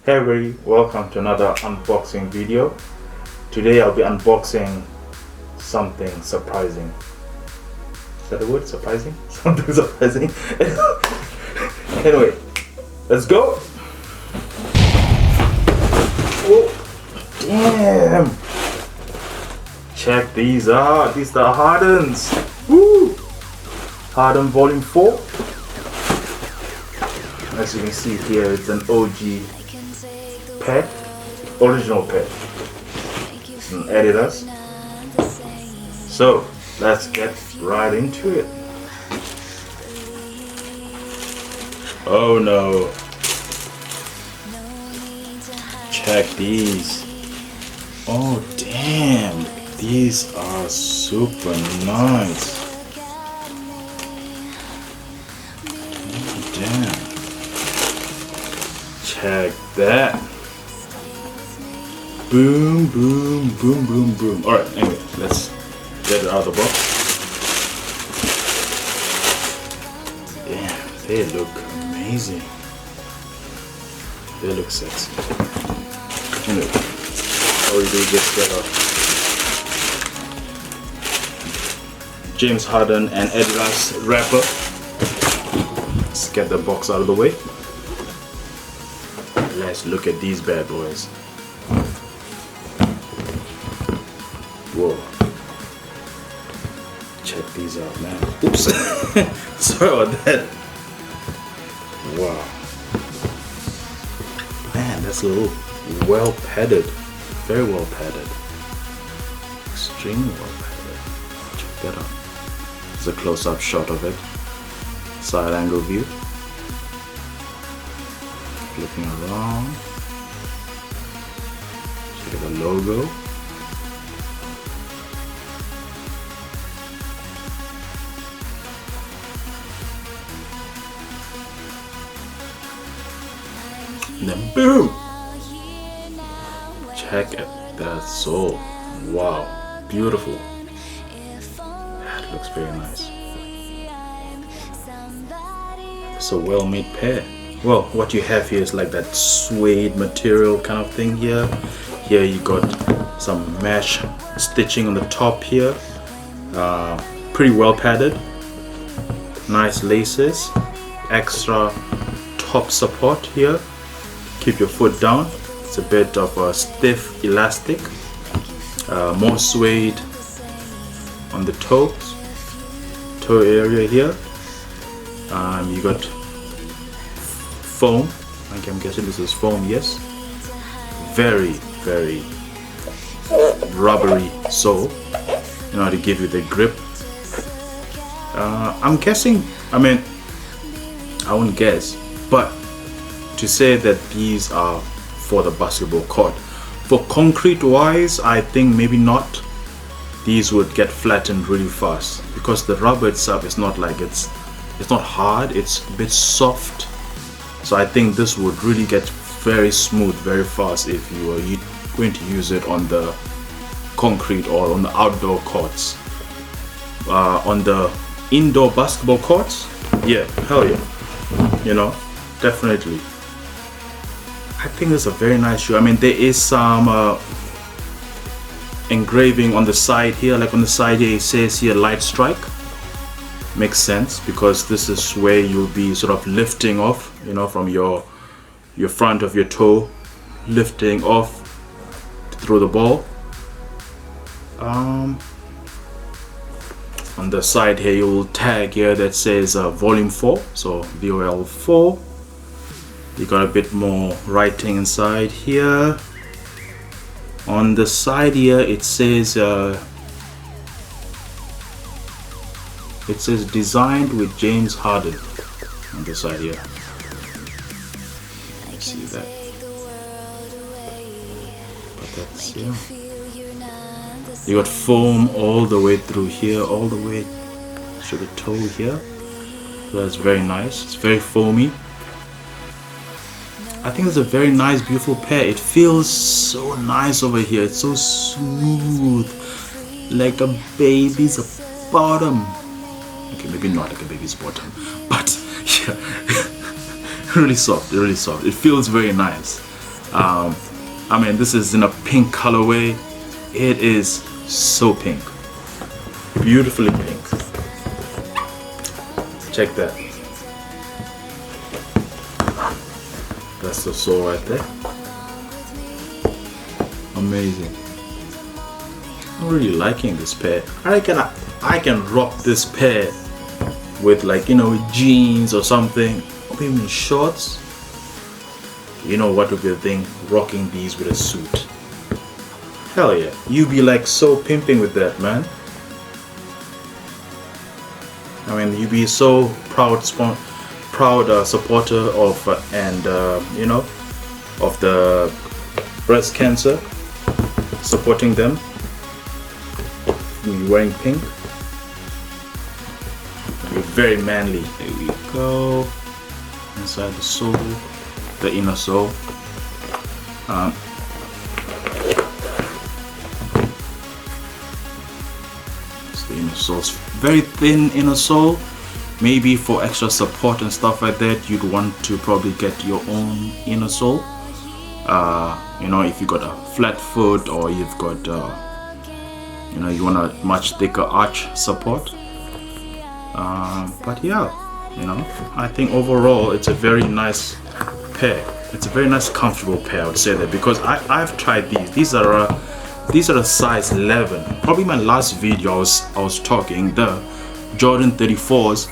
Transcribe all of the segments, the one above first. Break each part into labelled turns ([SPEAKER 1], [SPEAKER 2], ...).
[SPEAKER 1] Hey everybody, welcome to another unboxing video. Today I'll be unboxing something surprising. Is that the word? Surprising? Something surprising. Anyway, let's go. Oh, damn. Check these out. These are HARDEN'S. Woo! Harden Volume 4. As you can see here, it's an OG pet, original pet, an Adidas. So let's get right into it. Oh no, check these. Oh damn, these are super nice. Oh, damn, check that. Boom, boom, boom, boom, boom. Alright, anyway, let's get it out of the box. Damn, they look amazing. They look sexy. Anyway, all we do is just get a James Harden and Adidas wrapper. Let's get the box out of the way. Let's look at these bad boys. Whoa. Check these out, man. Oops. Sorry about that. Wow. Man, that's a little well padded. Very well padded. Extremely well padded. Check that out. There's a close-up shot of it. Side angle view. Looking around. Check out the logo. And then boom! Check out that sole. Wow, beautiful. That looks very nice. It's a well-made pair. Well, what you have here is like that suede material kind of thing here. Here you got some mesh stitching on the top here. Pretty well padded. Nice laces. Extra top support here. Keep your foot down. It's a bit of a stiff elastic. More suede on the toe area here. You got foam. I'm guessing this is foam. Yes. Very, very rubbery sole. In order to give you the grip. I'm guessing. I mean, I wouldn't guess, but to say that these are for the basketball court. For concrete wise, I think maybe not. These would get flattened really fast because the rubber itself is not like it's not hard, it's a bit soft. So I think this would really get very smooth very fast if you are going to use it on the concrete or on the outdoor courts. On the indoor basketball courts, yeah, hell yeah, you know, definitely. I think it's a very nice shoe. I mean, there is some engraving on the side here. Like on the side here, it says here Lightstrike. Makes sense because this is where you'll be sort of lifting off, you know, from your front of your toe, lifting off to throw the ball. On the side here, you'll tag here that says Volume 4, so VOL 4. You got a bit more writing inside here. On the side here, it says designed with James Harden. On the side here, you see that. But that's you got foam all the way through here, all the way to the toe here. So that's very nice. It's very foamy. I think it's a very nice, beautiful pair. It feels so nice over here. It's so smooth, like a baby's bottom. Okay, maybe not like a baby's bottom, but yeah, really soft, really soft. It feels very nice. I mean, this is in a pink colorway. It is so pink, beautifully pink. Check that. That's the sole right there. Amazing. I'm really liking this pair. I reckon I can rock this pair with, like, you know, jeans or something, or even shorts. You know what would be the thing? Rocking these with a suit. Hell yeah. You be like so pimping with that, man. I mean, you be so proud supporter of you know, of the breast cancer, supporting them. You're wearing pink. You're very manly. There we go. Inside the sole, the inner sole. So the inner sole's very thin inner sole. Maybe for extra support and stuff like that, you'd want to probably get your own inner sole. You know, if you got a flat foot, or you've got you know, you want a much thicker arch support. But yeah, you know, I think overall it's a very nice pair. It's a very nice, comfortable pair, I would say that, because I've tried these. These are a size 11. Probably my last video I was talking the Jordan 34s.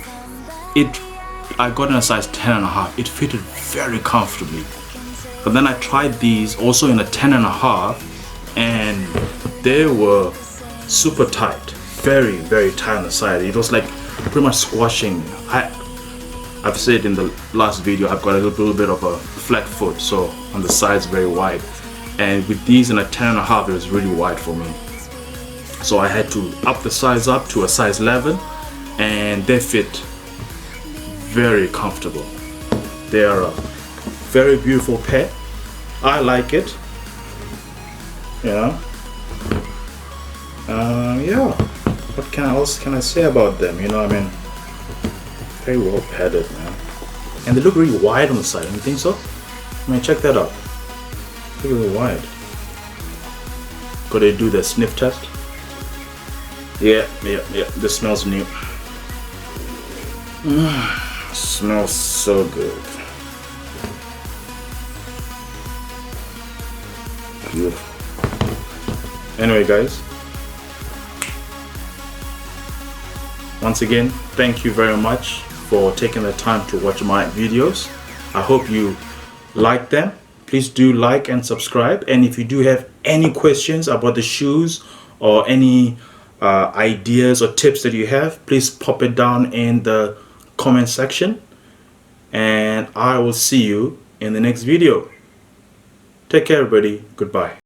[SPEAKER 1] I got in a size 10.5. It fitted very comfortably. But then I tried these also in a 10.5, and they were super tight, very, very tight on the side. It was like pretty much squashing. I've said in the last video, I've got a little bit of a flat foot, so on the sides very wide, and with these in a 10.5, it was really wide for me. So I had to up the size up to a size 11, and they fit very comfortable. They are a very beautiful pair. I like it. Yeah. Yeah. What else can I say about them? You know, I mean, very well padded, man. And they look really wide on the side. You think so? I mean, check that out. Look really wide. Gotta do the sniff test. Yeah. This smells new. Smells so good. Beautiful. Anyway, guys, once again, thank you very much for taking the time to watch my videos. I hope you like them. Please do like and subscribe. And if you do have any questions about the shoes, or any ideas or tips that you have, please pop it down in the comment section, and I will see you in the next video. Take care, everybody. Goodbye.